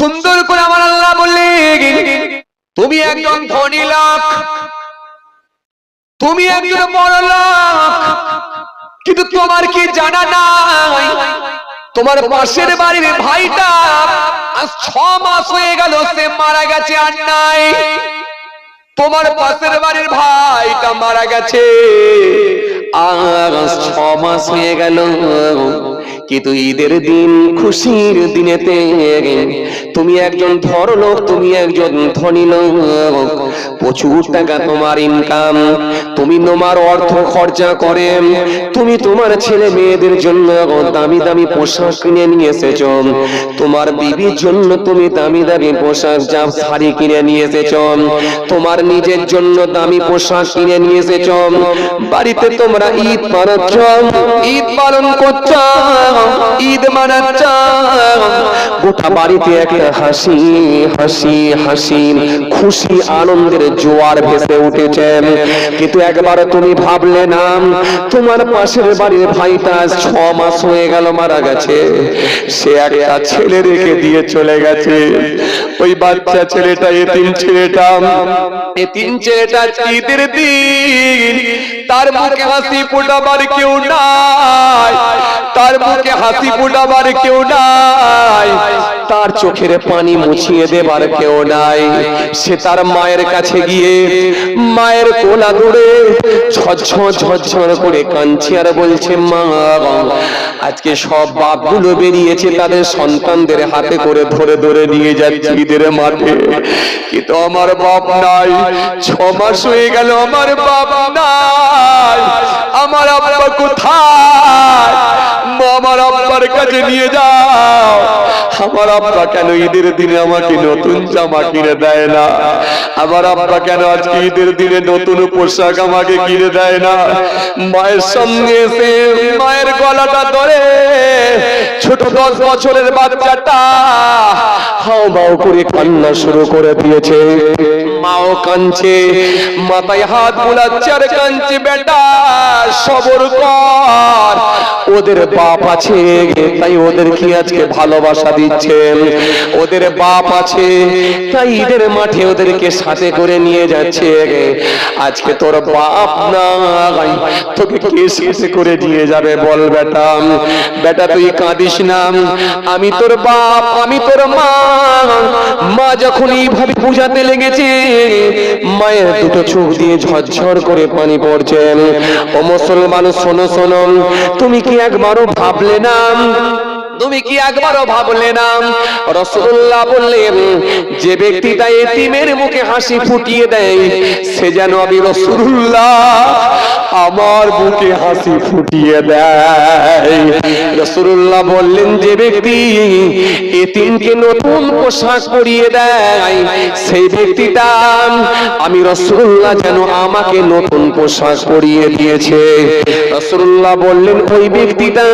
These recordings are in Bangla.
সুন্দর করে আমার আল্লাহ বললেন, তুমি একজন ধনী লোক, তুমি একজন বড় লোক, কিন্তু তোমার কি জানা নাই তোমার পাশের বাড়ির ভাইটা আজ 6 মাস হয়ে গেল সে মারা গেছে আর নাই। তোমার পাশের বাড়ির ভাইটা মারা গেছে আজ 6 মাস হয়ে গেল, কিন্তু ঈদের দিন খুশির দিনেতে তুমি একজন ধরলোক, তুমি একজন ধনী লোক, প্রচুর টাকা তোমার ইনকাম, তুমি তোমার অর্থ খরচা করে তুমি তোমার ছেলে মেয়েদের জন্য দামি দামি পোশাক কিনে নিয়ে এসেছ, তোমার বিবির জন্য তুমি দামি দামি পোশাক যা শাড়ি কিনে নিয়ে এসেছ, তোমার নিজের জন্য দামি পোশাক কিনে নিয়ে এসেছ, বাড়িতে তোমরা ঈদ মানাচ্ছ, ঈদ পালন করছ, ঈদ মানাচ্ছ, গোটা বাড়িতে একটা হাসি হাসি হাসি খুশি আনন্দের জোয়ার ভেসে উঠেছে। কিন্তু একবার তুমি ভাবলে না তোমার পাশের বাড়ির ভাইটা 6 মাস হয়ে গেল মারা গেছে, সে একটা ছেলে রেখে দিয়ে চলে গেছে। ওই বাচ্চা ছেলেটা, এতিম ছেলেটা, এতিম ছেলেটা ঈদের দিন তার মুখে হাসি ফোটাবার কেউ নাই, তার মুখে হাসি ফোটাবার কেউ নাই, তার চোখের পানি মুছিয়ে দেবার কেউ নাই। সে তার মায়ের কাছে গিয়ে মায়ের কোলা ধরে ঝরঝর ঝরঝর করে কাঁদছে আর বলছে, মা আজকে সব বাপগুলো বেরিয়েছে তাদের সন্তানদের হাতে করে ধরে ধরে নিয়ে যাচ্ছে ঈদের মাঠে, কিন্তু আমার বাপ নাই, 6 মাস হয়ে গেল আমার বাপ নাই, আমার আব্বা কোথায়? আমার আব্বার কাছে নিয়ে যাও। আমার আব্বা কেন ঈদের দিনে আমাকে নতুন জামা কিনে দেয় না? আমার আব্বা কেন আজকে ঈদের দিনে নতুন পোশাক আমাকে কিনে দেয় না? মায়ের সঙ্গে এসে মায়ের গলাটা ধরে ছোট 10 বছরের বাচ্চাটা হাও মাও করে কান্না শুরু করে দিয়েছে। মাও কাঁদছে, মাথায় হাত বুলাচ্ছে আর কাঁদছে, বেটা সবর কর, ওদের বাপ আছে তাই ওদের কি আজকে ভালোবাসা দিচ্ছেন, ওদের বাপ আছে তাই ঈদের মাঠে ওদেরকে সাথে করে নিয়ে যাচ্ছে। আজকে তোর বাপ নাই, তোকে কে সাথে করে নিয়ে যাবে বল বেটা? বেটা তুই কাঁদিস না, আমি তোর বাপ, আমি তোর মা। মা যখন এইভাবে বুঝাতে লেগেছে, মায়ের দুটো চোখ দিয়ে ঝরঝর করে পানি পড়ছে। ও মুসলমান শোনো শোনো, তুমি কি একবারও ভাবলে না, তুমি কি একবারও ভাবলে না রাসূলুল্লাহ বললেন যে ব্যক্তিটা এতিমের মুখে হাসি ফুটিয়ে দেয় সে যেন আমি রাসূলুল্লাহ আমার মুখে হাসি ফুটিয়ে দেয়। রাসূলুল্লাহ বললেন যে ব্যক্তি এতিমকে নতুন পোশাক পরিয়ে দেয় সেই ব্যক্তিটা আমি রাসূলুল্লাহ যেন আমাকে নতুন পোশাক পরিয়ে দিয়েছে। রাসূলুল্লাহ বললেন ওই ব্যক্তিটা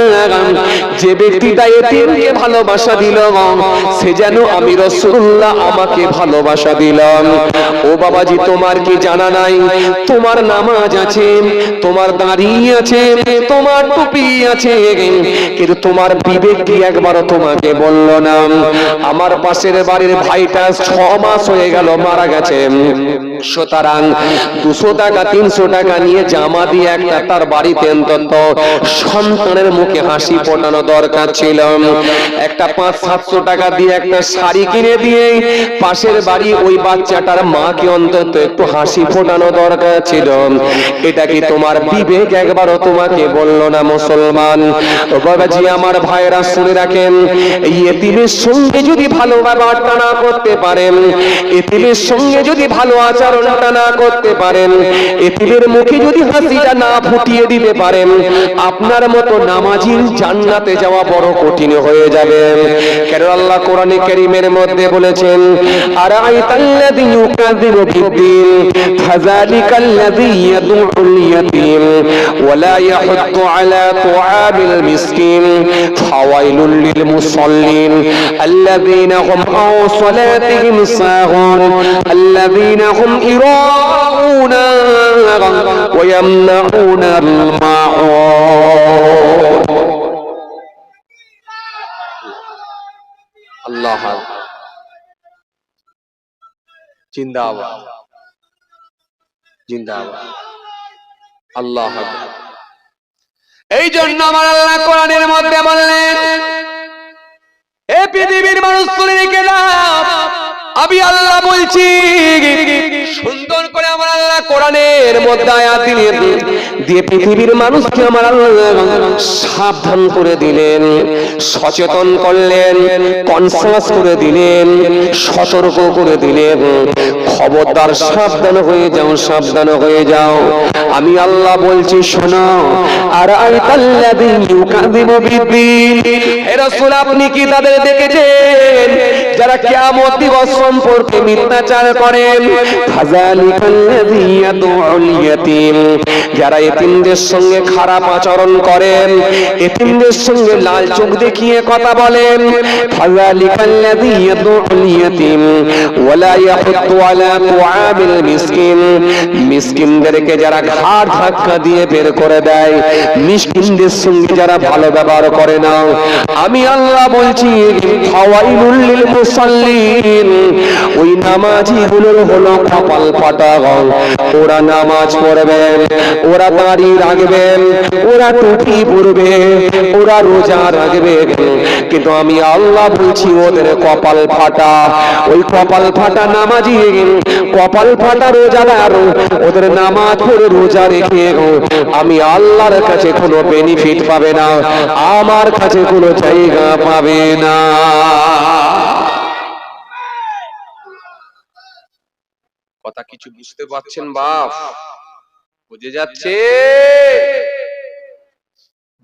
যে ব্যক্তিটা এতিমকে ভালোবাসা দিল সে যেন আমি রাসূলুল্লাহ আমাকে ভালোবাসা দিলাম। ও বাবাজি, তোমার কি জানা নাই তোমার নামাজ আছে, তোমার দাড়ি আছে, তোমার টুপি আছে, কিন্তু তোমার বিবেক কি একবারও তোমাকে বলল না আমার পাশের বাড়ির ভাইটা 6 মাস হয়ে গেল মারা গেছে, সুতরাং 200 টাকা 300 টাকা নিয়ে জামা দিয়ে একটা তার বাড়িতে অন্তত সন্তানের মুখে হাসি ফোটানো দরকার ছিল। একটা 500-700 টাকা দিয়ে একটা শাড়ি কিনে দিয়ে পাশের বাড়ি ওই বাচ্চাটার মাকে অন্তত একটু হাসি ফোটানো দরকার ছিল। এটা কি তোমার বিবেক একবারও তোমাকে বলল না? মুসলমান ও বাবাজি, আমার ভাইরা শুনে রাখেন, এই এতিমের সঙ্গে যদি ভালো ব্যবহারটা না করতে পারেন, এতিমের সঙ্গে যদি ভালো আচরণটা না করতে পারেন, এতিমের মুখে যদি হাসিটা না ফুটিয়ে দিতে পারেন, আপনার মতো নামাজি জান্নাতে যাওয়া বড় কঠিন হয়ে যাবে। কেন আল্লাহ কোরআনে কারীমের মধ্যে বলেছেন, আরাআইতাল্লাযী ইউকাযযিবু বিদ্দীন ফাযালিকাল্লাযী ইয়াদউল ইয়াতীম ওয়া লা ইয়াহুদ্দু আলা তুআমিল মিসকিন ফাওয়াইলুল লিল মুসাল্লিন আল্লাযীনা হুম আন সালাতিহিম সাহুন আল্লাযীনা হুম ইরাউনা ওয়া ইয়ামনাউনাল মাউন। আল্লাহ জিন্দাবাদ জিন্দাবাদ আল্লাহ আকবার। এই জন্য আমার আল্লাহ কোরআনের মধ্যে বললেন, এ পৃথিবীর মানুষ শুনে রেখে দাও, আমি আল্লাহ বলছি। সুন্দর করে আমার আল্লাহ কোরআনের মধ্যে আয়াত দিয়ে পৃথিবীর মানুষকে আমার আল্লাহ সাবধান করে দিলেন, সচেতন করলেন, কনসাস করে দিলেন, সতর্ক করে দিলেন। খবরদার, সাবধান হয়ে যাও, সাবধান হয়ে যাও। আমি আল্লাহ বলছি শোনো। আর আইতাল্লাযী ইউকাযিবু বিদ্দীন, হে রাসূল আপনি কি তাদের দেখেছেন যারা কিয়ামত দিবস সম্পর্কে মিথ্যাচার করেন? ফাযালিকাল্লাযী ইয়াদউল ইয়াতীম, যারা এতিমদের সঙ্গে খারাপ আচরণ করেন, এতিমদের সঙ্গে লাল চোখ দেখিয়ে কথা বলেন। ফাযালিকাল্লাযী ইয়াদউল ইয়াতীম ওয়ালা ইয়াহুদ্দু আলা তুআমিল মিসকিন, মিসকিনদেরকে যারা ঘাড় ধাক্কা দিয়ে বের করে দেয়, মিসকিনদের সঙ্গে যারা ভালো ব্যবহার করে না, আমি আল্লাহ বলছি ফাওয়াইলুল লিল মুসাল্লিন, ওই নামাজিগুলোর হলো কপাল ফাটা। ওরা নামাজ পড়বেন, ওরা দাড়ি রাখবেন, ওরা টুপি পরবে, ওরা রোজা রাখবেন, কিন্তু আমি আল্লাহ বলছি ওদের কপাল ফাটা। ওই কপাল ফাটা নামাজি, কপাল ফাটা রোজাদার, ওদের নামাজ পড়ে রোজা রেখে আমি আল্লাহর কাছে কোনো বেনিফিট পাবে না, আমার কাছে কোনো জায়গা পাবে না। কথা কিছু বুঝতে পারছেন বাপ? বুঝে যাচ্ছে?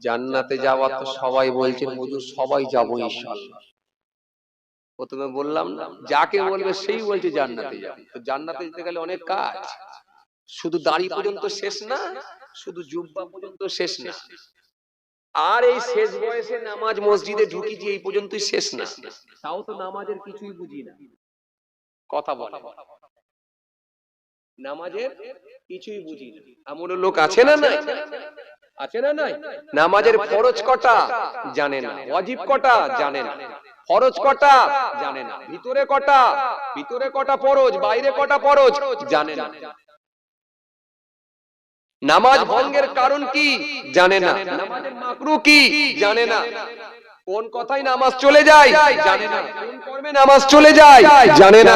জান্নাতে যাওয়া তো সবাই বলছেন হুজুর সবাই যাবো ইনশাআল্লাহ। প্রথমে বললাম না, যাকে বলবে সেই বলছে জান্নাতে যাবে। তো জান্নাতে যেতে গেলে অনেক কাজ, শুধু দাড়ি পর্যন্ত শেষ না, শুধু জুব্বা পর্যন্ত শেষ না, আর এই শেষ বয়সে নামাজ মসজিদে ঢুকি যে এই পর্যন্তই শেষ না, তাও তো নামাজের কিছুই বুঝি না। কথা বলে নামাজের কিছুই বুঝি না এমন লোক আছে না? নাই আছে না? নাই। নামাজের ফরজ কটা জানে না, ওয়াজিব কটা জানে না, ফরজ কটা জানে না, ভিতরে কটা ফরজ, বাইরে কটা ফরজ জানে না, নামাজ ভঙ্গের কারণ কি জানে না, নামাজের মাকরু কি জানে না, কোন কথায় নামাজ চলে যায় জানে না, কোন কর্মে নামাজ চলে যায় জানে না,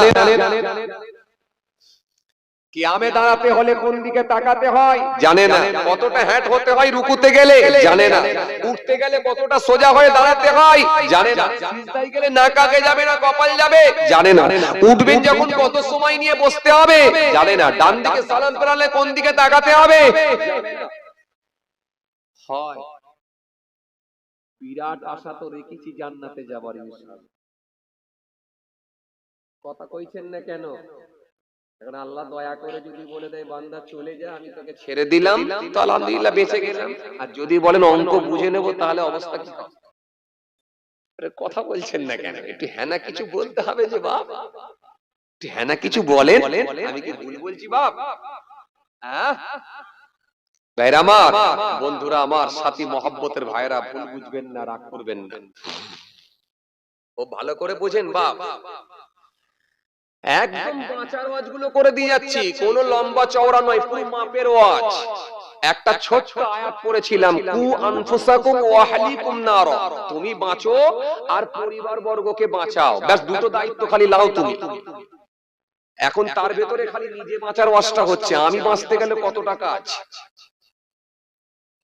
কিয়ামে দাঁড়াতে হলে কোন দিকে তাকাতে হয় জানে না, কতটা হ্যাট হতে হয় রুকুতে গেলে জানে না, উঠতে গেলে কতটা সোজা হয়ে দাঁড়াতে হয় জানে না, সিজদায় গেলে নাক আগে যাবে না কপাল যাবে জানে না, উঠবেন যখন কত সময় নিয়ে বসতে হবে জানে না, ডান দিকে সালাম ফেরালে কোন দিকে তাকাতে হবে জানে না। হয় বিরাট আশা তো রেখেছি জান্নাতে যাবার ইনশাআল্লাহ। কথা কইছেন না কেন? এখন আল্লাহ দয়া করে যদি বলে দেয় বান্দা চলে যা, আমি তোকে ছেড়ে দিলাম, তো আলহামদুলিল্লাহ বেঁচে গেলাম। আর যদি বলেন অঙ্ক বুঝে নেব, তাহলে অবস্থা কি হবে? কথা বলছেন না কেন? একটু হ্যাঁ না কিছু বলতে হবে যে বাপ, একটু হ্যাঁ না কিছু বলেন। আমি কি ভুল বলছি বাপ? হ্যাঁ ভাইরা আমার, বন্ধুরা আমার, সাথী মহব্বতের ভাইরা, ভুল বুঝবেন না, রাগ করবেন না, ও ভালো করে বোঝেন বাপ। একদম বাঁচার ওয়াজ গুলো করে দিয়ে যাচ্ছি, কোনো লম্বা চওড়া নয়, পুরো মাপের ওয়াজ। একটা ছোট্ট আয়াত পড়েছিলাম, কু আনফুসাকুম ওয়া আহলিকুম নার, তুমি বাঁচো আর পরিবার বর্গকে বাঁচাও, ব্যাস দুটো দায়িত্ব খালি লাও তুমি। এখন তার ভেতরে খালি নিজে বাঁচার ওয়াজটা হচ্ছে, আমি বাঁচতে গেলে কতটা কাজ।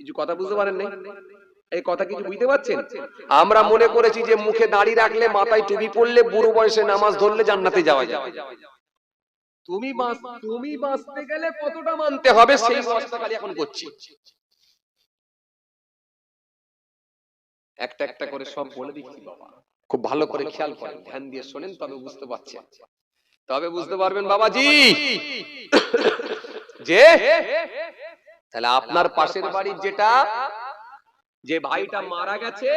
কিছু কথা বুঝতে পারেন না? এই কথা কিছু বুঝতে পারছেন? আমরা মনে করেছি যে মুখে দাড়ি রাখলে, মাথায় টুপি পরলে, বুড়ো বয়সে নামাজ ধরলে জান্নাতে যাওয়া যাবে। তুমি বাঁচতে গেলে কতটা মানতে হবে সেই অবস্থা খালি এখন করছি। একটা একটা করে সব বলে দিচ্ছি বাবা, খুব ভালো করে খেয়াল করেন, ধ্যান দিয়ে শোনেন, তবে বুঝতে পারছেন, তবে বুঝতে পারবেন বাবাজি। যে তাহলে আপনার পাশের বাড়ির যেটা, যে ভাইটা মারা গেছে,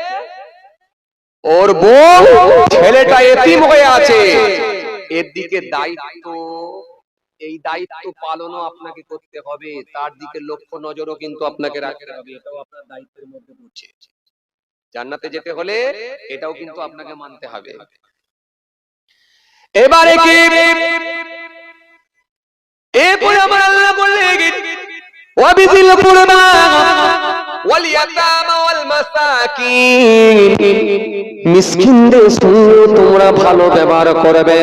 ওর বউ ছেলেটা এতিম হয়ে আছে, এর দিকে দায়িত্ব, এই দায়িত্ব পালনও আপনাকে করতে হবে, তার দিকে লক্ষ্য নজরও কিন্তু আপনাকে রাখতে হবে, এটাও আপনার দায়িত্বের মধ্যে পড়ছে। জান্নাতে যেতে হলে এটাও কিন্তু আপনাকে মানতে হবে। এবারে কি ওয়াবিযিল কুরবা ওয়াল ইয়াতামা ওয়াল মাসাকিন, মিসকিনদের সঙ্গে তোমরা ভালো ব্যবহার করবে।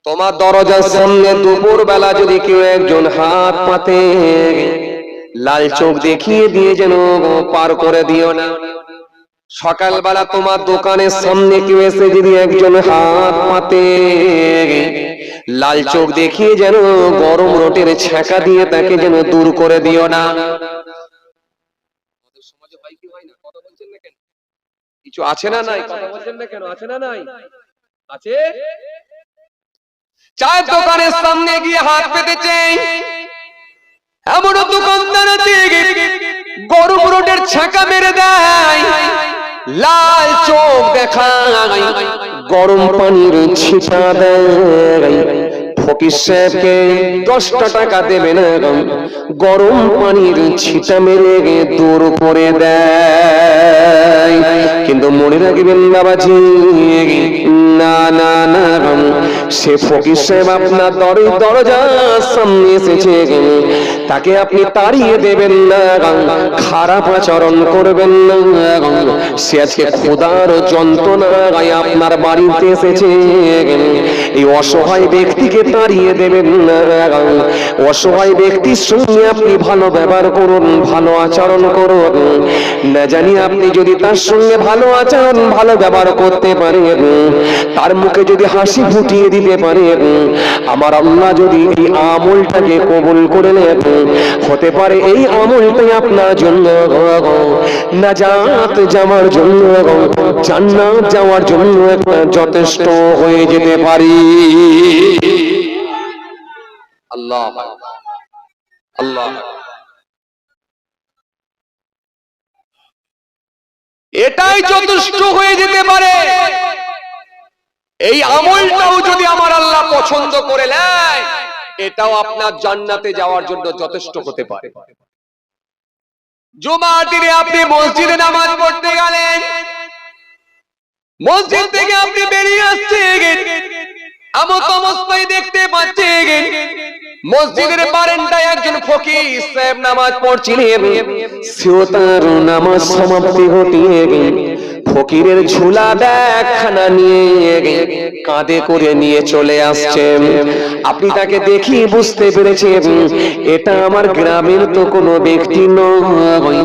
তোমার দরজার সামনে দুপুর বেলা যদি কেউ একজন হাত পাতে, লাল চোখ দেখিয়ে দিয়ে যেন পার করে দিও না। সকালবেলা তোমার দোকানের সামনে কেউ এসে যদি একজন হাত পাতে, লাল চোখ দেখিয়ে যেন গরম রোটের ছ্যাঁকা দিয়ে তাকে যেন দূর করে দিও না। সমাজে ভাই কি হয় না? কথা বলছেন না কেন? কিছু আছে না নাই? কথা বলছেন না কেন? আছে না নাই? আছে। চায়ের দোকানের সামনে গিয়ে হাত পেতেছে, এমন দোকানদার আছে গরম রোটের ছ্যাঁকা মেরে দেয়, লাল চোখ দেখায়, গরম পানির ছিটা দেয়। ফকির সাহেবকে 10টা টাকা দেবে না, গরম পানির ছিটা মেরে দূর করে দেয়। কিন্তু মনে রাখবেন বাবাজি, না না না, সে ফকির সাহেব আপনার দরজার সামনে এসেছে, তাকে আপনি তাড়িয়ে দেবেন না, খারাপ আচরণ করবেন না। সে আজকে খোদার যন্ত্রণায় আপনার বাড়িতে এসেছে, এই অসহায় ব্যক্তিকে তাড়িয়ে দেবেন না। অসহায় ব্যক্তির সঙ্গে আপনি ভালো ব্যবহার করুন, ভালো আচরণ করুন। না জানি আপনি যদি তার সঙ্গে ভালো আচরণ ভালো ব্যবহার করতে পারেন, তার মুখে যদি হাসি ফুটিয়ে দিতে পারেন, আমার আল্লাহ যদি এই আমলটাকে কবুল করে নেন, হতে পারে এই আমলটাই আপনার জন্য নাজাত যাওয়ার জন্য, জান্নাত যাওয়ার জন্য যথেষ্ট হয়ে যেতে পারি। আল্লাহ আল্লাহ, এটাই যথেষ্ট হয়ে যেতে পারে। এই আমলটাও যদি আমার আল্লাহ পছন্দ করে নেয়, এটাও আপনার জান্নাতে যাওয়ার জন্য যথেষ্ট হতে পারে। জুমার দিনে আপনি মসজিদে নামাজ পড়তে গেলেন, মসজিদ থেকে আপনি বেরিয়ে আসছেন, এমন অবস্থায় দেখতে পাচ্ছেন মসজিদের বারান্দায় একজন ফকির সাহেব নামাজ পড়ছিলেন। সেও তার নামাজ সমাপ্তি ঘটিয়ে ফকিরের ঝুলা ব্যাগখানা নিয়ে কাঁধে করে নিয়ে চলে আসছেন। আপনি তাকে দেখি বুঝতে পেরেছেন এটা আমার গ্রামের তো কোনো ব্যক্তি নয়,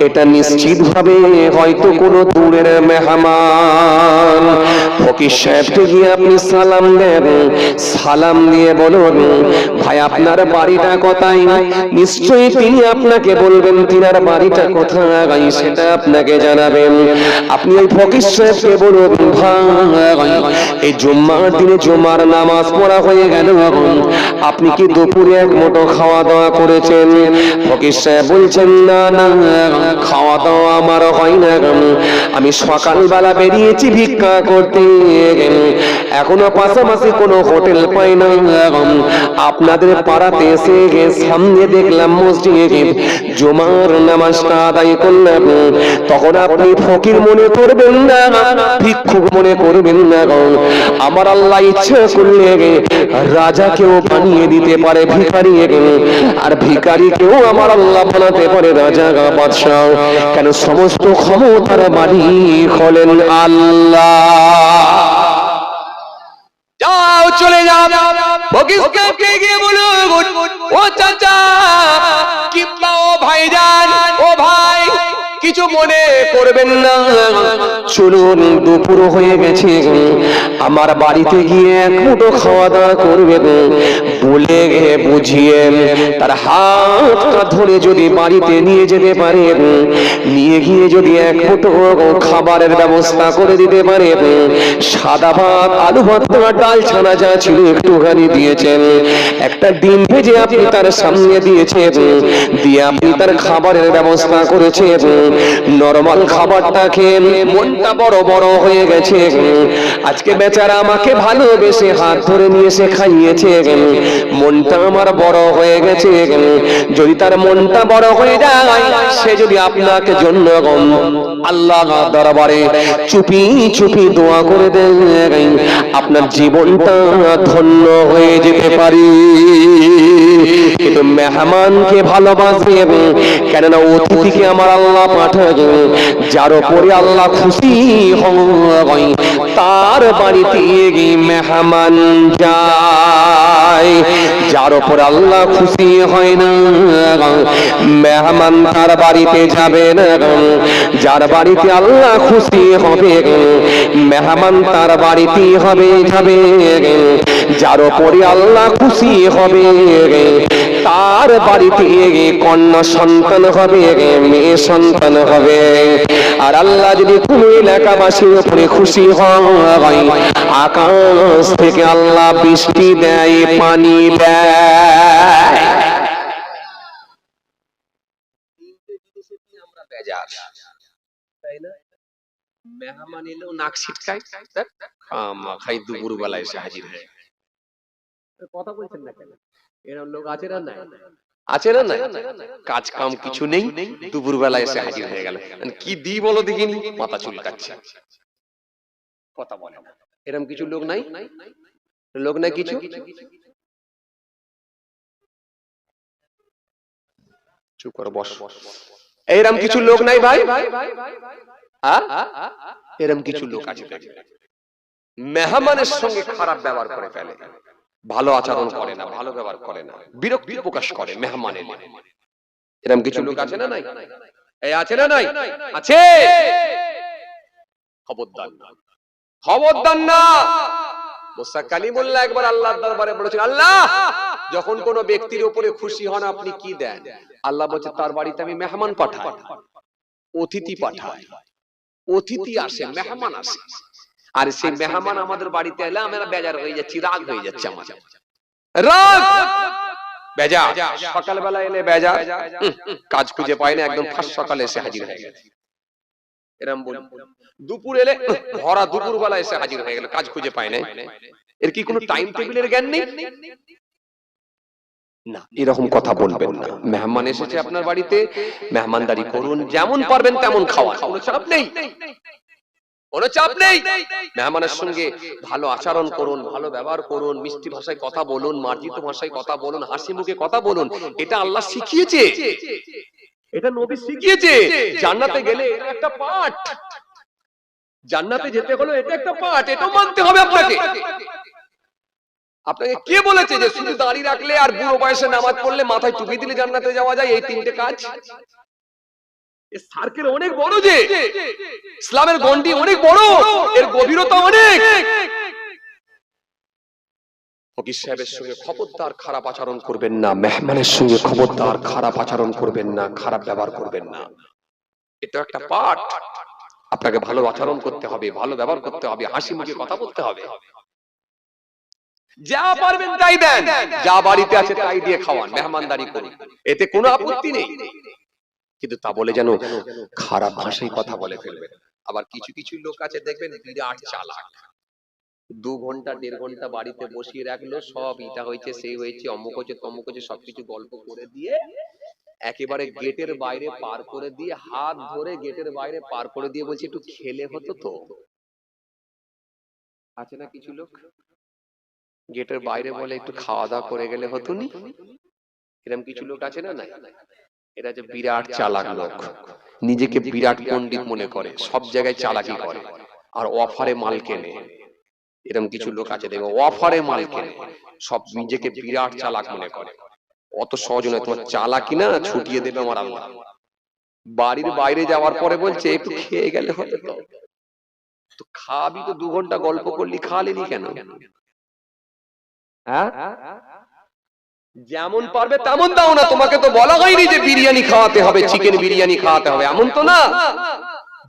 এটা নিশ্চিত ভাবে হয়তো কোনো দূরের মেহমান। ফকির সাহেবকে গিয়ে আপনি সালাম দেন, সালাম দিয়ে বলুন, ভাই আপনার বাড়িটা কোথায়? নিশ্চয়ই তিনি আপনাকে বলবেন তিনার বাড়িটা কোথায়, সেটা আপনাকে জানাবেন। আপনি ওই ফকির সাহেবকে বলুন, ভাই এই জুম্মার দিনে জুমার নামাজ পড়া হয়ে গেল, আপনি কি দুপুরে এক মুঠো খাওয়া দাওয়া করেছেন? ফকির সাহেব বলছেন, না না, খাওয়া দাওয়া আমার হয় না, আমি সকালবেলা বেরিয়েছি ভিক্ষা করতে, এখনো পাশাপাশি কোনো হোটেল পাই না। আপনাদের পাড়াতে এসে সামনে দেখলাম মসজিদে জুমার নামাজটা আদায় করলাম, তখন আপনি ফকির মনে করবেন না, ভিক্ষুক মনে করবেন না। আমার আল্লাহ ইচ্ছা করলে রাজাকেও বানিয়ে দিতে পারে ভিখারি, আর ভিখারিকেও আমার আল্লাহ বানাতে পারে রাজা বাদশাহ। কেন? সমস্ত ক্ষমতার মালিক হলেন আল্লাহ। যাও চলে যাও, ফকিরকে গিয়ে বলুন, ও চাচা কিংবা ও ভাইজান, ও ভাই কিছু মনে করবেন না, চলুন দুপুর হয়ে গেছে, আমার বাড়িতে গিয়ে এক মুঠো খাওয়া দাওয়া করবেন। বলে বুঝিয়ে তার হাতটা ধরে যদি বাড়িতে নিয়ে যেতে পারেন, নিয়ে গিয়ে যদি এক মুঠো খাবারের ব্যবস্থা করে দিতে পারেন, সাদা ভাত, আলু ভর্তা, ডাল ছানা যা ছিল একটুখানি দিয়েছেন, একটা ডিম ভেজে আপনি তার সামনে দিয়েছেন, দিয়ে আপনি তার খাবারের ব্যবস্থা করেছেন। নরমাল খাবারটা খেয়ে মনটা বড় বড় হয়ে গেছে। আজকে বেচারা বেচারা আমাকে ভালোবেসে হাত ধরে নিয়ে এসে খাইয়েছে, মনটা আমার বড় হয়ে গেছে। যদি তার মনটা বড় হয়ে যায়, সে যদি আপনাকে জন্য আল্লাহ দরবারে চুপি চুপি দোয়া করে দেন, আপনার জীবনটা ধন্য হয়ে যেতে পারে। কিন্তু মেহমানকে ভালোবাসবেন, কেননা অতিথিকে আমার আল্লাহ পাঠায়, যার উপরে আল্লাহ খুশি হয় তার বাড়িতে মেহমান যায়। যার উপর আল্লাহ খুশি হয় না, মেহমান তার বাড়িতে যাবে না। যার বাড়িতে আল্লাহ খুশি হবে, মেহমান তার বাড়িতে যাবে। যার উপরে আল্লাহ খুশি হবে, তার বাড়িতে কন্যা সন্তান হবে, মেয়ে সন্তান হবে। আর আল্লাহ যদি কোনো এলাকাবাসীর উপরে খুশি হয়, আকাশ থেকে আল্লাহ বৃষ্টি দেয়, পানি দেয়। মেহমান এলেও নাক ছিটকায়, খাই দুপুর বেলায় এসে হাজির হয়। কথা বলছেন না কেন? এরকম লোক আছে না? নাই আছে না? নাই কাজ কাম কিছু নেই, দুপুর বেলায় এসে হাজির হয়ে গেল। কি দি বলো দেখিনি, মাথা চুলকাচ্ছে, কথা বলে না। এরকম কিছু লোক নাই? লোক নাই কিছু? চুপ করো, বস। এরকম কিছু লোক নাই ভাই? এরকম কিছু লোক আছে, মেহমানের সঙ্গে খারাপ ব্যবহার করে ফেলে, ভালো আচরণ করে না, ভালো ব্যবহার করে না, বিরক্তি প্রকাশ করে মেহমান এলে। এরকম কিছু লোক আছে না? নাই? এই আছে না? নাই? আছে। খবরদার না, খবরদার না। মুসা কালিমুল্লাহ একবার আল্লাহর দরবারে বলেছেন, আল্লাহ যখন কোন ব্যক্তির উপরে খুশি হন আপনি কি দেন? আল্লাহ বলছে, তার বাড়িতে আমি মেহমান পাঠাই, অতিথি পাঠাই। অতিথি আসে, মেহমান আসে, আর সেই মেহমান আমাদের বাড়িতে এলে আমরা বেজার হয়ে যাচ্ছি, রাগ হয়ে যাচ্ছে আমাদের, রাগ বেজার। সকালবেলা এলে বেজার, কাজ খুঁজে পায় না, একদম ফার্স্ট সকালে এসে হাজির হয়ে গেছে। এরকম বলি। দুপুর এলে ভরা দুপুর বেলা এসে হাজির হয়ে গেল, কাজ খুঁজে পায় না। এর কি কোনো টাইম টেবিলের জ্ঞান নেই? না, এরকম কথা বলবেন না। মেহমান এসেছে আপনার বাড়িতে, মেহমানদারি করুন, যেমন পারবেন তেমন খাওয়ান, কোনো চাপ নেই, কোনো চাপ নেই। মেহমানের সঙ্গে ভালো আচরণ করুন, ভালো ব্যবহার করুন, মিষ্টি ভাষায় কথা বলুন, মার্জিত ভাষায় কথা বলুন, হাসি মুখে কথা বলুন। এটা আল্লাহ শিখিয়েছে, এটা নবী শিখিয়েছে। জান্নাতে গেলে এটা একটা পাঠ, জান্নাতে যেতে হলো এটা একটা পাঠ, এটা মানতে হবে আপনাকে। আপনাকে কে বলেছে যে শুধু দাড়ি রাখলে আর বুড়ো বয়সে নামাজ পড়লে, মাথায় টুপি দিলে জান্নাতে যাওয়া যায়? এই তিনটে কাজ এর সার্কেল অনেক বড়, যে ইসলামের গণ্ডি অনেক বড়, এর গভীরতা অনেক। ফকির সাহেবের সঙ্গে খবরদার খারাপ আচরণ করবেন না, মেহমানের সঙ্গে খবরদার খারাপ আচরণ করবেন না, খারাপ ব্যবহার করবেন না। এটা একটা পাঠ, আপনাকে ভালো আচরণ করতে হবে, ভালো ব্যবহার করতে হবে, হাসি মুখে কথা বলতে হবে। যা পারবেন তাই দেন, যা বাড়িতে আছে তাই দিয়ে খাওয়ান, মেহমানদারি করুন, এতে কোনো আপত্তি নেই। কিন্তু তা বলে যেন খারাপ ভাষায় কথা বলে ফেলবেন। আবার কিছু কিছু লোক আছে দেখবেন বিরাট চালাক, 2 ঘন্টা 1.5 ঘন্টা বাড়িতে বসিয়ে রাখলো, সব এটা হয়েছে, সেই হয়েছে, অমুক হয়েছে, তমুক হয়েছে, সবকিছু গল্প করে দিয়ে একেবারে গেটের বাইরে পার করে দিয়ে, হাত ধরে গেটের বাইরে পার করে দিয়ে বলছে, একটু খেলে হতো তো। আছে না কিছু লোক গেটের বাইরে বলে, একটু খাওয়া দাওয়া করে গেলে হতো নি? এরকম কিছু লোক আছে না? নাই? এরা যে বিরাট চালাক লোক, নিজেকে বিরাট পণ্ডিত মনে করে, সব জায়গায় চালাকি করে, আর অফারে মাল কেনে। এরকম কিছু লোক আছে দেখো, অফারে মাল কেনে, সব নিজেকে বিরাট চালাক মনে করে। অত সহজ নয়, তোমার চালাকি না ছুটিয়ে দেবে আমার আল্লাহ। বাড়ির বাইরে যাওয়ার পরে বলছে, একটু খেয়ে গেলে হতো তো। তো খাবি তো, 2 ঘন্টা গল্প করলি, খাওয়ালিনি কেন? হ্যাঁ, যেমন পারবে তেমন দাও না। তোমাকে তো বলা হয়নি যে বিরিয়ানি খাওয়াতে হবে, চিকেন বিরিয়ানি খাওয়াতে হবে, এমন তো না।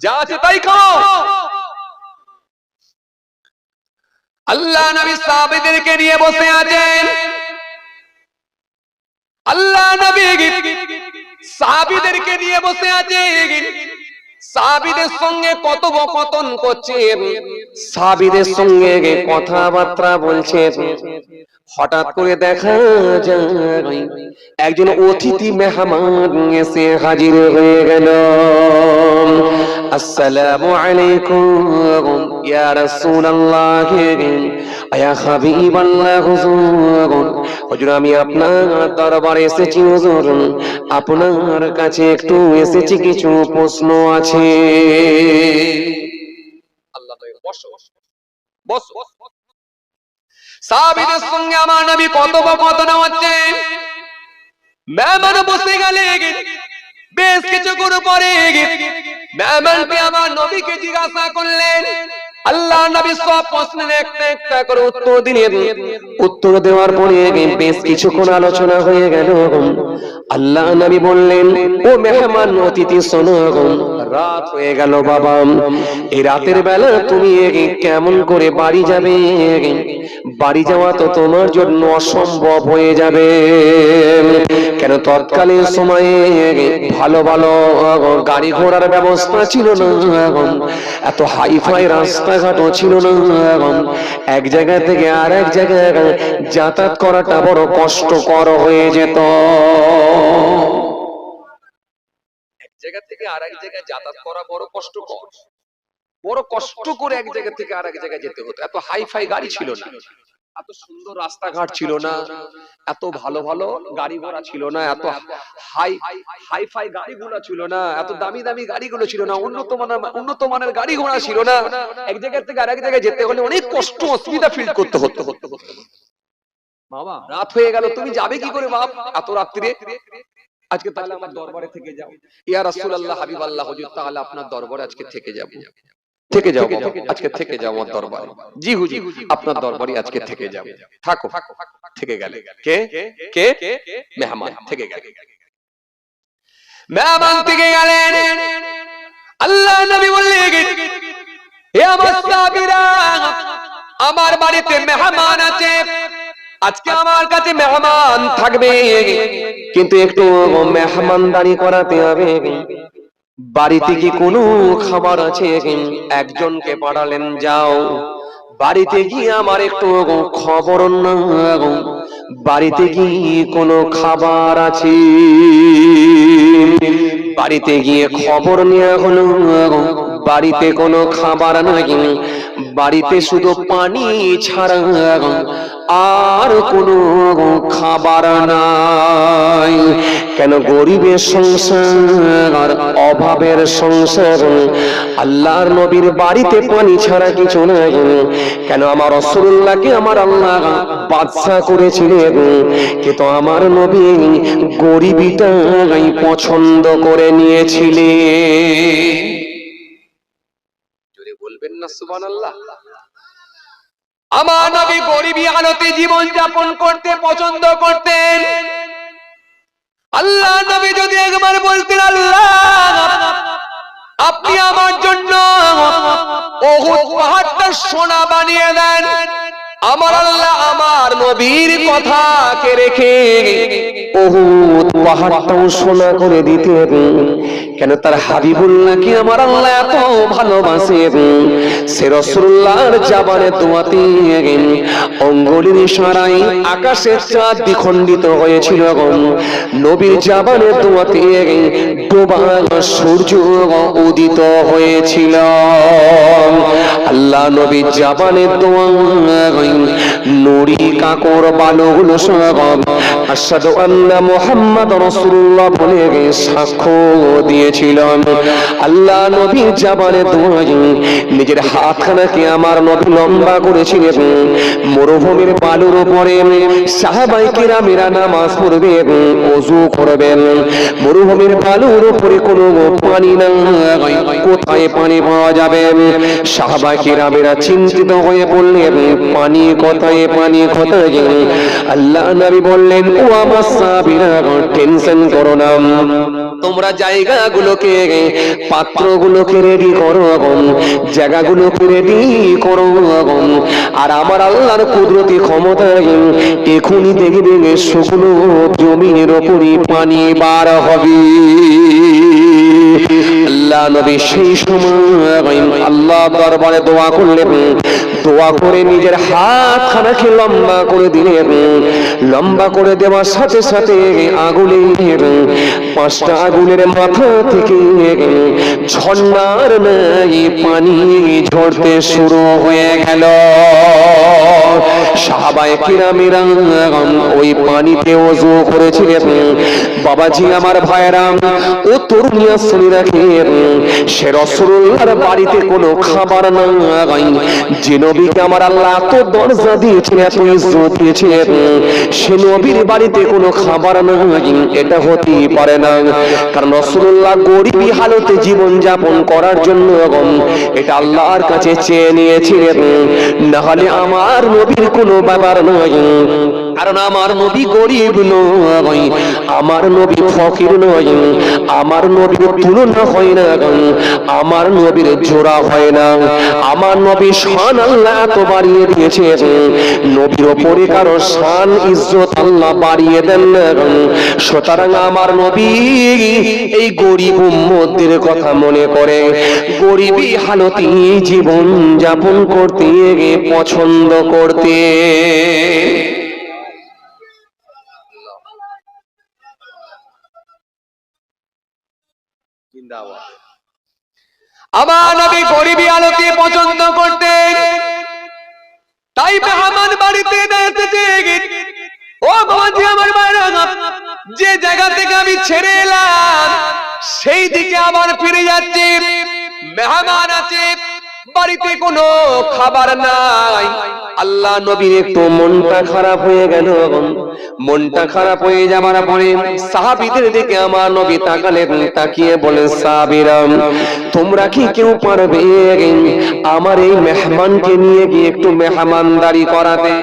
যা আছে তাই খাও। আল্লাহ নবী সাহাবীদেরকে নিয়ে বসে আছেন, আল্লাহ নবী সাহাবীদেরকে নিয়ে বসে আছেন, সাহাবীদের সঙ্গে কথোপকথন করছেন। সাহাবীদের সঙ্গে কথাবার্তা বলছেন। হঠাৎ করে দেখা যায় একজন অতিথি মেহমান এসে হাজির হয়ে গেল। আসসালামু আলাইকুম ইয়া রাসূলুল্লাহ, ইয়া হাবিবাল্লাহ। হুজুর, আমি আপনার দরবারে এসেছি হুজুর, আপনার কাছে একটু এসেছি, কিছু প্রশ্ন আছে। আল্লাহ বসো বসো। সাহাবীদের সঙ্গে আমার নবী কথোপকথন হচ্ছে। মেহমান বসে গেলে বেশ কিছুক্ষণ পরে মেহমানকে আমার নবীকে জিজ্ঞাসা করলেন। আল্লাহ নবী সব প্রশ্নের একটা একটা করে উত্তর দিলেন। উত্তর দেওয়ার পরে বেশ কিছুক্ষণ আলোচনা হয়ে গেল। আল্লাহ নবী বললেন, ও মেহমান অতিথি শোনো, রাত হয়ে গেল বাবা, এই রাতের বেলা তুমি কেমন করে বাড়ি যাবে? বাড়ি যাওয়া তো তোমার জন্য অসম্ভব হয়ে যাবে। কেন তৎকালীন সময়ে ভালো ভালো গাড়ি ঘোড়ার ব্যবস্থা ছিল না, এত হাইফাই রাস্তাঘাটও ছিল না। এক জায়গা থেকে আর এক জায়গায় যাতায়াত করাটা বড় কষ্টকর হয়ে যেত। এক জায়গা থেকে আর এক জায়গায় যাতায়াত করা বড় কষ্টকর, বড় কষ্ট করে এক জায়গা থেকে আর এক জায়গায় যেতে হতো। এত হাইফাই গাড়ি ছিল না, এত সুন্দর রাস্তাঘাট ছিল না, এত ভালো ভালো গাড়ি ঘোড়া ছিল না, এত হাইফাই গাড়িগুলো ছিল না, এত দামি দামি গাড়িগুলো ছিল না, উন্নত মানের গাড়ি ঘোড়া ছিল না। এক জায়গা থেকে আরেক জায়গায় যেতে হলে অনেক কষ্ট অসুবিধা ফিল করতে হতো। বাবা রাত হয়ে গেল, তুমি যাবে কি করে বাপ এত রাত্রিরে? আজকে তাহলে আমার দরবারে থেকে যাও। ইয়া রাসূলুল্লাহ, হাবিবাল্লাহ, হুজুর তাহলে আপনার দরবারে আজকে থেকে যাব। থেকে যাও বাবা, আজকে থেকে যাও আমার দরবারে। জি হুজুর, আপনার দরবারে আজকে থেকে যাব। থাকো। থেকে গেলে কে কে মেহমান থেকে গেল। মেহমান থেকে গেলেন। আল্লাহ নবী বললেন, হে আমার সাহাবীরা, আমার বাড়িতে মেহমান আছে, আজকে আমার কাছে মেহমান থাকবে, কিন্তু একটু মেহমানদারি করাতে হবে। বাড়িতে কি কোনো খাবার আছে? একজনকে পাঠালেন, যাও বাড়িতে গিয়ে আমার একটু খবর নাও, বাড়িতে কি কোনো খাবার আছে? বাড়িতে গিয়ে খবর নেওয়া হলো, বাড়িতে কোনো খাবার নাই, বাড়িতে শুধু পানি ছাড়া আর কোনো খাবার নাই। কেন গরিবের সংসার, অভাবের সংসার, আল্লাহর নবীর বাড়িতে পানি ছাড়া কিছু নাই। কেন আমার রাসূলুল্লাহকে আমার আল্লাহ বাদশা করেছিলেন, কিন্তু আমার নবী গরিবিটাই পছন্দ করে নিয়েছিলেন। জোরে বলবেন না সুবহানাল্লাহ। আমার নবী গরিবী হালতে জীবন যাপন করতে পছন্দ করতেন। আল্লাহ নবী যদি একবার বলতেন, আল্লাহ আপনি আমার জন্য উহুদ পাহাড়টা সোনা বানিয়ে দেন, আমার আল্লাহ আমার নবীর কথাকে রেখে উহুদ পাহাড়টাও সোনা করে দিতেন। কেন তার হাবিবুল্লাহকে আমার আল্লাহ এত ভালোবাসেন, সে রাসূলুল্লাহর জবানে দোয়াতে অঙ্গুলির ইশারায় আকাশের চাঁদ দ্বিখণ্ডিত হয়েছিল, নবীর জবানে দোয়াতে ডোবা সূর্য উদিত হয়েছিল। আল্লাহ নবীর জবানে দোয়া নুরি কাকর বালুগুলো সব আশহাদু আন্না মুহাম্মাদ রাসূলুল্লাহ বলে সাক্ষ্য দিয়েছিলাম। আল্লাহ নবীর জবানে দোয়া নিজের হাতখানাকে আমার নবী লম্বা করেছিলেন। মরুভূমির বালুর উপরে সাহাবায়ে কিরামেরা নামাজ পড়বেন, ওযু করবেন। মরুভূমির বালুর উপরে কোনো পানি নাই, কোথায় পানি পাওয়া যাবে? সাহাবায়ে কিরামেরা চিন্তিত হয়ে পড়লেন, পানি কোথায়, পানি কোথায়? আল্লাহ নবী বললেন, ও আমার সাহাবীরা, টেনশন করো না, তোমরা জায়গাগুলোকে, পাত্রগুলোকে রেডি করো, জায়গাগুলোকে রেডি করো, আর আমার আল্লাহর কুদরতি ক্ষমতায় এখনই দেখবে শুকনো জমির উপরই পানি বার হবে। আল্লাহ নবী সেই সময় আল্লাহ দরবারে দোয়া করলেন, দোয়া করে নিজের হাতখানাকে লম্বা করে দিলেন। লম্বা করে দেওয়ার সাথে সাথে আগুনের 5টা আগুনের মাথা থেকে ঝর্ণার নাই পানি ঝরতে শুরু হয়ে গেল। সাহাবায়ে কিরামেরা ওই পানিতে ওযু করেছিলেন। বাবাজি আমার ভাইরা ও তরুণিয়া শুনে রাখেন, সে রাসূলুল্লাহর বাড়িতে কোনো খাবার নাই, যে নবীকে আমার আল্লাহ এত দরজা দিয়েছেন, এত ইজ্জত দিয়েছেন, সে নবীর বাড়িতে কোনো খাবার নাই, এটা হতেই পারে না। কারণ রাসূলুল্লাহ গরিবী হালতে জীবন যাপন করার জন্য এটা আল্লাহর কাছে চেয়ে নিয়েছিলেন। না হলে আমার নবীর কোনো ব্যাপার নয়, কারণ আমার নবী গরিব নয়, আমার নবী ফকির নয়, আমার নবীর তুলনা হয় না, আমার নবীর জোড়া হয় না। আমার নবী শান আল্লাহ এত বাড়িয়ে দিয়েছেন, নবীর ওপরে কারো শান ইজ্জত আল্লাহ বাড়িয়ে দেন না। সুতরাং আমার নবী এই গরিব উম্মতদের কথা মনে করে গরিবী হালতে জীবন যাপন করতে পছন্দ করতে। আমার নবী গরিবী আলোতে পছন্দ করতেন, তাই মেহমান বাড়িতে এসেছে। ও বাবাজি আমার ভাইরা, যে জায়গা থেকে আমি ছেড়ে এলাম সেই দিকে আবার ফিরে যাচ্ছি। মেহমান আছে, বাড়িতে কোনো খাবার নাই। আল্লাহ নবীর একটু মনটা খারাপ হয়ে গেল। মনটা খারাপ হয়ে যাবার পরে সাহাবীদের দিকে আমার নবী তাকালেন, তাকিয়ে বলেন, সাহাবীরা তোমরা কি কেউ পারবে আমার এই মেহমানকে নিয়ে গিয়ে একটু মেহমানদারি করাতে?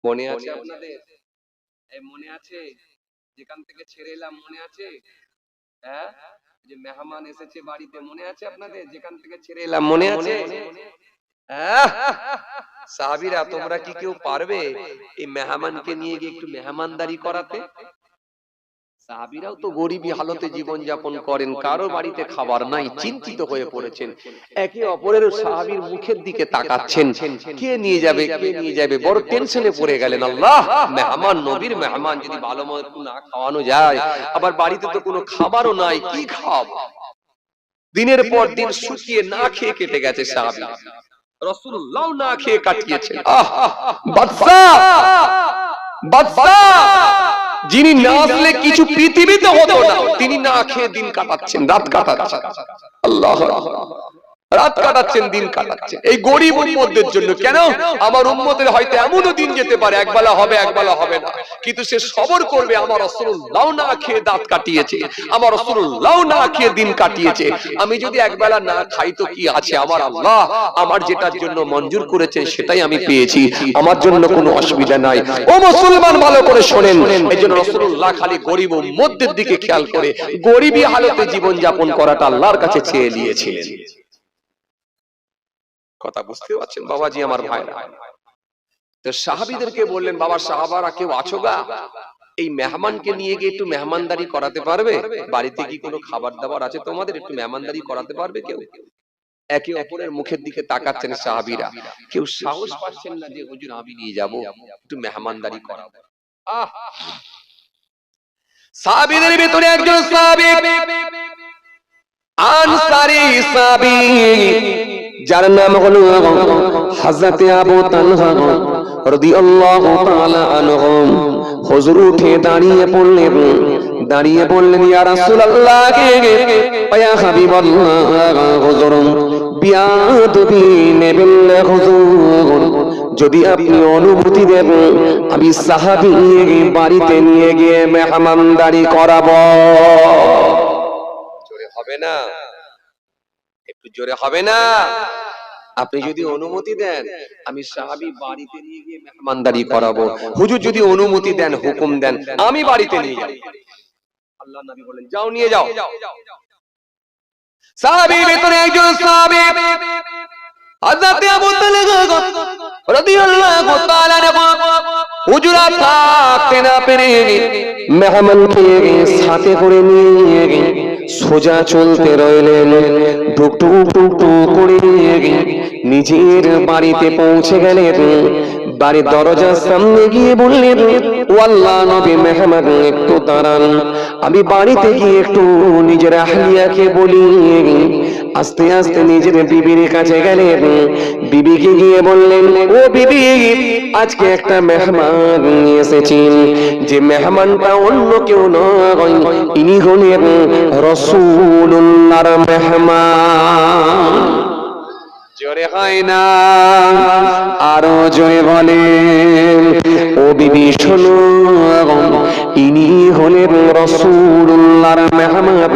মনে আছে আপনাদের? এই মনে আছে যেখান থেকে ছেড়ে এলাম? মনে আছে? হ্যাঁ, যে মেহমান এসেছে বাড়িতে, মনে আছে আপনাদের? যেখান থেকে ছেড়ে এলাম মনে আছে? সাহাবীরা তোমরা কি কেউ পারবে এই মেহমানকে নিয়ে গিয়ে একটু মেহমানদারি করাতে? সাহাবীরাও তো গরিবী হালতে জীবন যাপন করেন, কারো বাড়িতে খাবার নাই, চিন্তিত হয়ে পড়েছেন। একে অপরের সাহাবীর মুখের দিকে তাকাচ্ছেন, কে নিয়ে যাবে, কে নিয়ে যাবে, বড় টেনশনে পড়ে গেলেন। আল্লাহ, মেহমান, নবীর মেহমান, যদি ভালো মতো না খাওয়ানো যায়, আবার বাড়িতে তো কোনো খাবারও নাই, কি খাওয়াবো? দিনের পর দিন শুকিয়ে না খেয়ে কেটে গেছে সাহাবী। রাসূলুল্লাহ না খেয়ে কাটিয়েছেন। যিনি না আসলে কিছু পৃথিবীতে হতো না, তিনি না খেয়ে দিন কাটাচ্ছেন, রাত কাটাচ্ছেন। আল্লাহ, রাত কাটাচ্ছেন, দিন কাটাচ্ছেন এই গরিব উম্মতদের জন্য। কেন? আমার উম্মতের হয়তো এমনও দিন যেতে পারে একবেলা হবে, একবেলা হবে না, কিন্তু সে সবর করবে। আমার রাসূলুল্লাহ না খেয়ে রাত কাটিয়েছে, আমার রাসূলুল্লাহ না খেয়ে দিন কাটিয়েছে। আমি যদি একবেলা না খাই তো কি আছে? আমার আল্লাহ আমার যেটার জন্য মঞ্জুর করেছে সেটাই আমি পেয়েছি, আমার জন্য কোনো অসুবিধা নাই। ও মুসলমান, ভালো করে শোনেন, এইজন্য রাসূলুল্লাহ খালি গরিব উম্মতদের দিকে খেয়াল করে গরিবী হালতে জীবন যাপন করাটা আল্লাহর কাছে চেয়ে নিয়েছিলেন। কথা বুঝতে পারছেন বাবাজি আমার ভাইরা? তো সাহাবীদেরকে বললেন, বাবা সাহাবারা কেউ আছো গা, এই মেহমানকে নিয়ে গিয়ে একটু মেহমানদারি করাতে পারবে? বাড়িতে কি কোনো খাবার দাবার আছে তোমাদের? একটু মেহমানদারি করাতে পারবে কেউ? একে অপরের মুখের দিকে তাকাচ্ছেন সাহাবীরা, কেউ সাহস পাচ্ছেন না যে হুজুর আমি নিয়ে যাব, একটু মেহমানদারি করাবো। সাহাবীদের ভিতরে একজন সাহাবী, আনসারী সাহাবী, যার নাম হলো হযরতে আবু তালহা রাদিয়াল্লাহু তাআলা আনহু। হুজুর উঠে দাঁড়িয়ে বললেন, ইয়া রাসূলুল্লাহ, ইয়া হাবিবাল্লাহ, হুজুর বিয়াদবি নেবেন না হুজুর, যদি আপনি অনুমতি দেন আমি সাহাবী বাড়িতে নিয়ে গিয়ে মেহমানদারি করাবো। জোরে হবে না? একটু জোরে হবে না? আপনি যদি অনুমতি দেন আমি সাহাবী বাড়িতে নিয়ে গিয়ে মেহমানদারি করাবো। হুজুর যদি অনুমতি দেন, হুকুম দেন, আমি বাড়িতে নিয়ে যাব। আল্লাহর নবী বলেন, যাও নিয়ে যাও। সাহাবীর ভিতরে একজন সাহাবী হযরত আবু তালহা রাদিয়াল্লাহু তাআলা হুজুর থাকতে না পেরে মেহমানকে সাথে করে নিয়ে সোজা চলতে রইলেন। টুকটুক টুকটুক করে নিজের বাড়িতে পৌঁছে গেলেন। বাড়ির দরজার সামনে গিয়ে বললেন, ও আল্লাহ নবী মেহমান একটু দাঁড়ান, আমি বাড়িতে গিয়ে একটু নিজের আহলিয়াকে বলি। আস্তে আস্তে নিজের বিবির কাছে গেলেন। বিবিকে গিয়ে বললেন, ও বিবি, আজকে একটা মেহমান নিয়ে এসেছি। যে মেহমানটা অন্য কেউ নয়, ইনি হলেন রাসূলুল্লাহর মেহমান। জোরে হয় না, আরো জোরে বলেন। ও বিবি শোনো, ইনি হলেন রাসূলুল্লাহর মেহমান।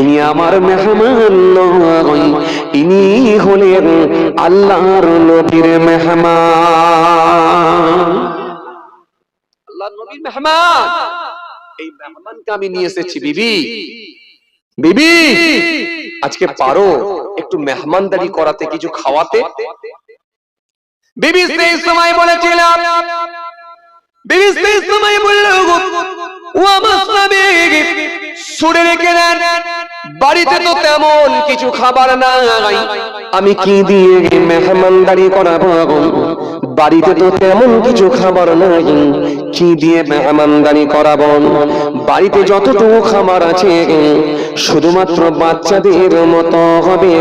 ইনি আমার মেহমান নয়, ইনি হলেন আল্লাহর নবীর মেহমান। আল্লাহর নবীর মেহমান, এই মেহমানকে আমি নিয়ে এসেছি। বিবি বিবি, আজকে পারো একটু মেহমানদারি করাতে, কিছু খাওয়াতে? বিবি সেই সময় বলেছিল, বিবি সেই সময় বলল, ও আমার স্বামী, শুনে রেখে নেন, বাড়িতে তো তেমন কিছু খাবার নাই, আমি কি দিয়ে মেহমানদারি করাবো? বাড়িতে তো তেমন কিছু খাবার নাই, কি দিয়ে মেহমানদারি করাবো? বাড়িতে যতটুকু খাবার আছে শুধুমাত্র বাচ্চাদের মতো হবে।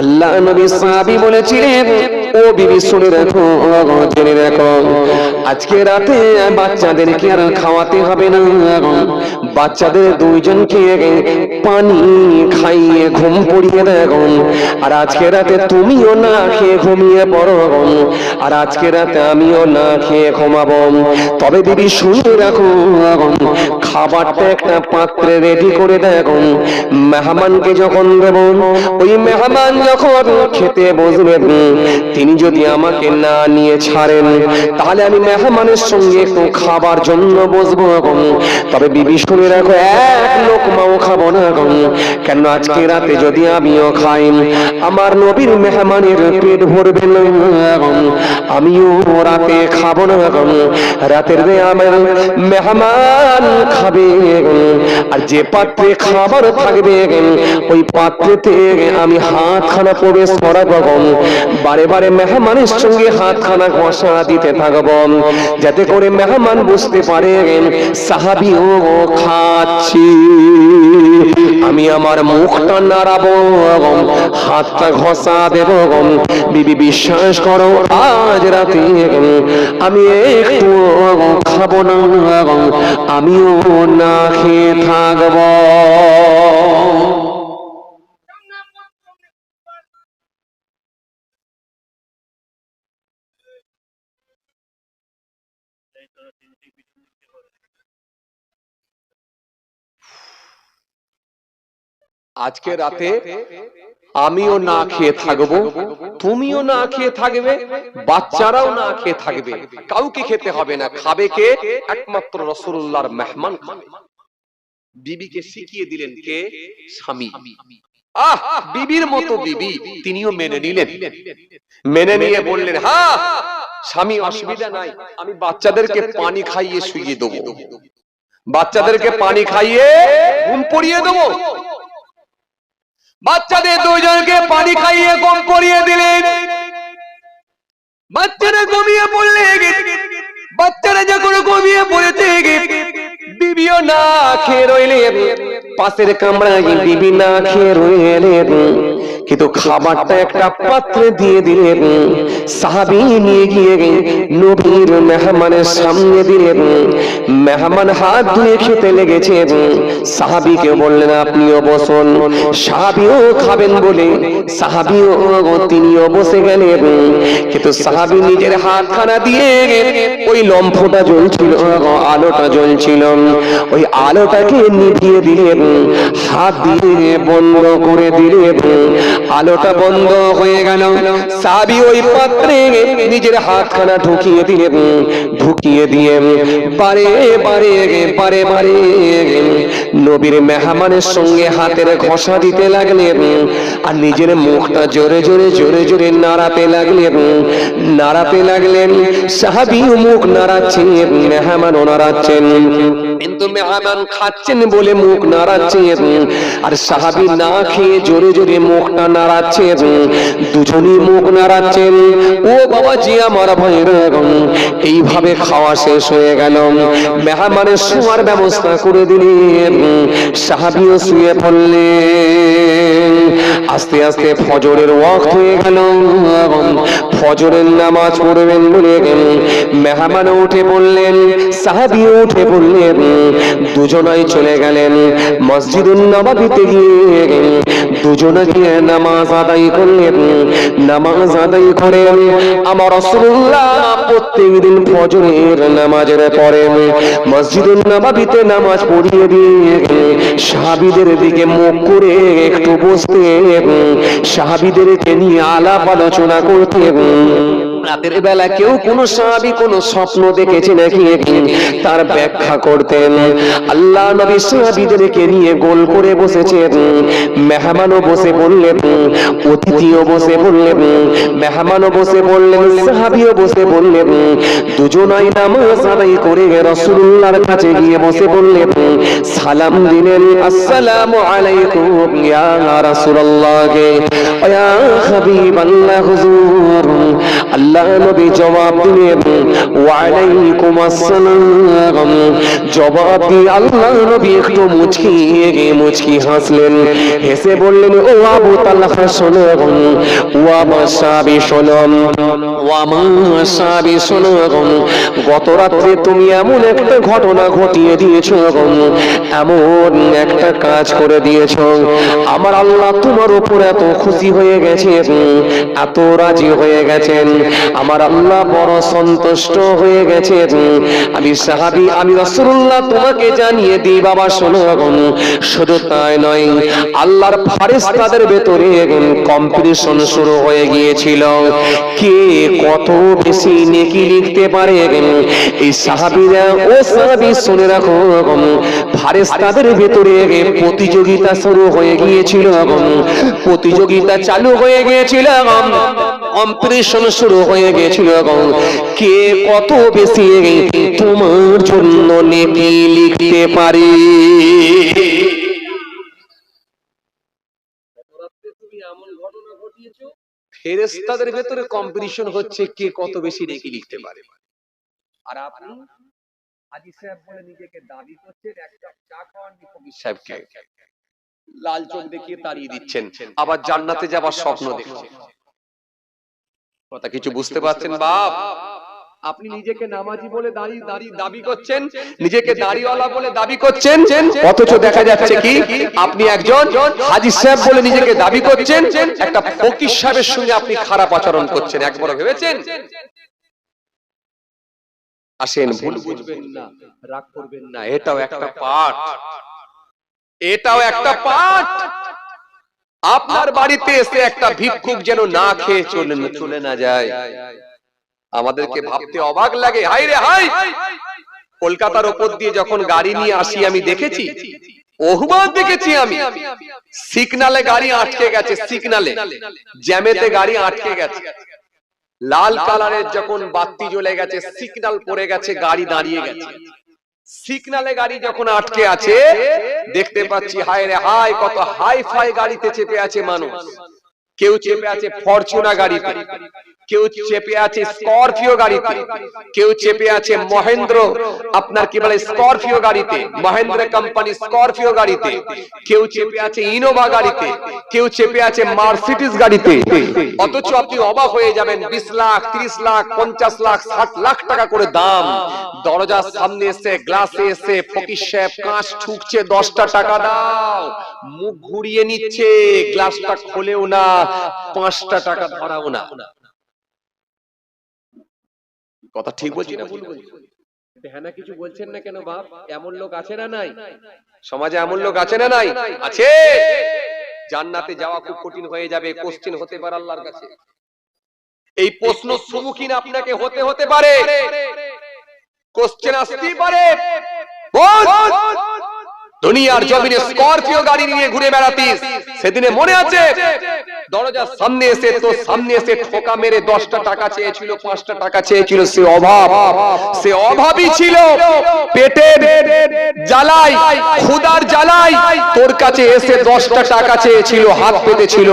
আল্লাহ নবী সাহাবী বলেছিলেন, ও বিবি শুনে রাখো, জেনে রাখো, আজকে রাতে বাচ্চাদেরকে আর খাওয়াতে হবে না। বাচ্চাদের দুইজনকে পানি খাইয়ে ঘুম পড়িয়ে দেখো। আর আজকে রাতে তুমিও না খেয়ে ঘুমিয়ে পড়ো, আর আজকে রাতে আমিও না খেয়ে ঘুমাবো। তবে বিবি শুনে রাখো, খাবারটা একটা পাত্রে রেডি করে দেখো। মেহমানকে যখন দেব, ওই মেহমান যখন খেতে বসবেন, তিনি যদি আমাকে না নিয়ে ছাড়েন, তাহলে আমি মেহমানের সঙ্গে একটু খাবার জন্য বসবো। তবে বিবি শুনে রাখো, এক লোকমাও খাবো না। কেন আজকে রাতে যদি আমিও খাই, আমার নবীর মেহমানের পেট ভরবে না, আমিও রাতে খাবো না। রাতের আমার মেহমান খাবে, আর যে পাত্রে খাবার থাকবে ওই পাত্রেতে আমি হাতখানা প্রবেশ করাবো। বারে বারে মেহমানের সঙ্গে হাতখানা ঘষা দিতে থাকবো, যাতে করে মেহমান বুঝতে পারে সাহাবীও খাচ্ছি। আমি আমার মুখটা নাড়াবো, হাতটা ঘষা দেব। বিবি বিশ্বাস করো, আজ রাতে আমি একটু খাবো না, আমিও না খেয়ে থাকবো। আজকে রাতে আমিও না খেয়ে থাকবো, তুমিও না খেয়ে থাকবে, বাচ্চারাও না খেয়ে থাকবে, কাউকে খেতে হবে না। খাবে কে? একমাত্র রাসূলুল্লাহর মেহমান খাবে। বিবিকে শিখিয়ে দিলেন কে? স্বামী। বিবির মতো বিবি, তিনিও মেনে নিলেন। মেনে নিয়ে বললেন, হ্যাঁ স্বামী, অসুবিধা নাই, আমি বাচ্চাদেরকে পানি খাইয়ে শুইয়ে দেবো, বাচ্চাদেরকে পানি খাইয়ে ঘুম পড়িয়ে দেবো। বাচ্চাদের দুজনকে পানি খাইয়ে ঘুম পড়িয়ে দিলেন। বাচ্চারা ঘুমিয়ে পড়লে, বাচ্চারা যখন ঘুমিয়ে পড়েছে, বিবিও না খেয়ে রইলেন। পাশের কামরায় বিবি না খেয়ে রইলেন, কিন্তু খাবারটা একটা পাত্রে দিয়ে দিলেন। সাহাবী নিয়ে গিয়ে নবীর মেহমানের সামনে দিলেন। মেহমান হাত ধুয়ে খেতে লেগেছে। সাহাবীকে বললেন, আপনিও বসুন। সাহাবীও খাবেন বলে সাহাবীও তিনিও বসে গেলেন। কিন্তু সাহাবী নিজের হাতখানা দিয়ে ওই লম্ফটা জ্বলছিল, আলোটা জ্বলছিল, ওই আলোটাকে নিভিয়ে দিলেন, হাত দিয়ে বন্ধ করে দিলেন। আলোটা বন্ধ হয়ে গেল। সাহাবী ওই পাত্রে নিজের হাতখানা ঢুকিয়ে দিলেন। ঢুকিয়ে দিয়ে বারে বারে বারে বারে নবীর মেহমানের সঙ্গে হাতের ঘষা দিতে লাগলেন আর নিজের মুখটা জোরে জোরে জোরে জোরে নাড়াতে লাগলেন সাহাবী মুখ নাড়াচ্ছেন মেহমানও নাড়াচ্ছেন কিন্তু মেহমান খাচ্ছেন বলে মুখ নাড়াচ্ছেন আর সাহাবী না খেয়ে জোরে জোরে মুখটা নাড়াচ্ছেন দুজনই মুখ নাড়াচ্ছেন ও বাবাজি আমার ভাইরা এইভাবে খাওয়া শেষ হয়ে গেল মেহমানের শোয়ার ব্যবস্থা করে দিলেন সাহাবীও শুয়ে পড়লেন আস্তে আস্তে ফজরের ওয়াক্ত হয়ে গেল ফজরের নামাজ পড়বেন বলে মেহমান উঠে পড়লেন সাহাবীও উঠে পড়লেন দুজনাই চলে গেলেন মসজিদুন নববীতে গিয়ে দুজনে গিয়ে নামাজ আদায় করলেন নামাজ আদায় করে আমার রাসূলুল্লাহ প্রত্যেকদিন ফজরের নামাজের পরে মসজিদুন নববীতে নামাজ পড়িয়ে দিয়ে সাহাবীদের দিকে মুখ করে একটু বসতে সাহাবীদেরকে নিয়ে আলাপ আলোচনা করতে রাতের বেলা কেউ কোন সাহাবী কোন স্বপ্ন দেখেছে নাকি তার ব্যাখ্যা করতেন আল্লাহ নবী সাহাবীদেরকে নিয়ে গোল করে বসেছেন মেহমানও বসে বললেন অতিথিও বসে বললেন মেহমানও বসে বললেন সাহাবীও বসে বললেন দুজনাই নামাজ আদায় করে রাসূলুল্লাহর কাছে গিয়ে বসে বললেন সালাম দিলেন আসসালামু আলাইকুম ইয়া রাসূলুল্লাহ ইয়া হাবিবাল্লাহ হুজুর আল্লাহ নবী জবাব দিলেন ওয়া আলাইকুম আসসালাম জবাব দিয়ে আল্লাহ নবী একটু মুচকি হাসলেন হেসে বললেন ও আবু তালহা শোনো ও আমার সাহাবী শোনো ও আমার সাহাবী শোনো গত রাতে তুমি এমন একটা ঘটনা ঘটিয়ে দিয়েছো এমন একটা কাজ করে দিয়েছো আমার আল্লাহ তোমার উপর এত খুশি হয়ে গেছে এত রাজি হয়ে গেছেন আমার আল্লাহ বড় সন্তুষ্ট হয়ে গেছে আমি সাহাবী আমি রাসূলুল্লাহ তোমাকে জানিয়ে দিই বাবা শোনো শুধু তাই নয় আল্লাহর ফেরেশতাদের ভেতরে কম্পিটিশন শুরু হয়ে গিয়েছিল কে কত বেশি নেকি লিখতে পারে এই সাহাবীরা ও সাহাবী শুনে রাখো ফেরেশতাদের ভেতরে প্রতিযোগিতা শুরু হয়ে গিয়েছিল প্রতিযোগিতা চালু হয়ে গিয়েছিল কম্পিটিশন শুরু হয়ে গিয়েছিল কে কত বেশি তোমার জন্য নেকি লিখতে পারে ফেরেশতাদের ভেতরে কম্পিটিশন হচ্ছে কে কত বেশি নেকি লিখতে পারে আর আপনি হাজী সাহেব বলে নিজেকে দাবি করছেন একটা চা খাওয়ার ফকির সাহেবকে লাল চোখ দেখিয়ে তাড়িয়ে দিচ্ছেন আবার জান্নাতে যাবার স্বপ্ন দেখছেন কথা কিছু বুঝতে পারছেন বাপ আপনি নিজেকে নামাজি বলে দাবি করছেন নিজেকে দাড়িওয়ালা বলে দাবি করছেন অথচ দেখা যাচ্ছে কি আপনি একজন হাজী সাহেব বলে নিজেকে দাবি করছেন একটা ফকির সাহেবের সঙ্গে আপনি খারাপ আচরণ করছেন একবার ভেবেছেন আসেন ভুল বুঝবেন না রাগ করবেন না এটাও একটা পাঠ আপনার বাড়িতে এসে একটা ভিক্ষুক যেন না খেয়ে চলে না যায় আমাদেরকে ভাবতে অবাক লাগে হায় রে হায় কলকাতার উপর দিয়ে যখন গাড়ি নিয়ে আসি আমি দেখেছি বহুবার দেখেছি আমি সিগনালে গাড়ি আটকে গেছে সিগনালে জ্যামেতে গাড়ি আটকে গেছে লাল কালারের যখন বাতি জ্বলে গেছে সিগন্যাল পড়ে গেছে গাড়ি দাঁড়িয়ে গেছে সিগন্যালে গাড়ি যখন আটকে আছে দেখতে পাচ্ছি হায় রে হায় কত হাই ফাই গাড়িতে চেপে আছে মানুষ কেউ চেপে আছে ফরচুনা গাড়িতে কেউ চেপে আছে স্করপিও গাড়িতে কেউ চেপে আছে মহেন্দ্র আপনার কি বলে স্করপিও গাড়িতে মহেন্দ্র কোম্পানি স্করপিও গাড়িতে কেউ চেপে আছে ইনোভা গাড়িতে কেউ চেপে আছে মার্সিডিজ গাড়িতে অথচ আপনি অবাক হয়ে যাবেন 20 লাখ 30 লাখ 50 লাখ 60 লাখ টাকা করে দাম দরজার সামনে এসে গ্লাসে এসে ফকির সাহেব কাঁচ ঠুকছে 10টা টাকা দাও মুখ ঘুরিয়ে নিচ্ছে গ্লাসটা খোলেও না 5টা টাকা ধরাও না কথা ঠিক বলছি না ভুল বলছি হ্যাঁ না কিছু বলছেন না কেন বাপ এমন লোক আছে না নাই সমাজে এমন লোক আছে না নাই আছে জান্নাতে যাওয়া খুব কঠিন হয়ে যাবে কোশ্চেন হতে পারে আল্লাহর কাছে এই প্রশ্ন সম্মুখীন আপনাকে হতে পারে কোশ্চেন আসতেই পারে, বল দুনিয়ার জমিনে স্করপিও গাড়ি নিয়ে ঘুরে বেড়াতিস, সেদিনে মনে আছে দরজার সামনে এসে ঠোকা মেরে 10টা টাকা চেয়েছিল, 5টা টাকা চেয়েছিল, সে অভাবী ছিল, পেটের জ্বালাই, ক্ষুধার জ্বালাই তোর কাছে এসে 10টা টাকা চেয়েছিল, হাত পেতেছিল,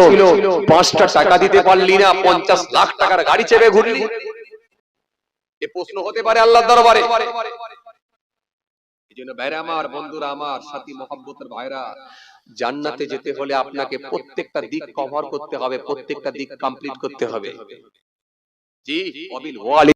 5টা টাকা দিতে পারলি না, 50 লাখ টাকার গাড়ি চেপে ঘুরলি। এ প্রশ্ন হতে পারে আল্লাহর দরবারে। এইজন্য ভাইরা আমার, বন্ধুরা আমার, সাথী মহব্বতের ভাইরা, জান্নাতে যেতে হলে আপনাকে প্রত্যেকটা দিক কভার করতে হবে, প্রত্যেকটা দিক কমপ্লিট করতে হবে। জি, ওয়াবিল ওয়ালি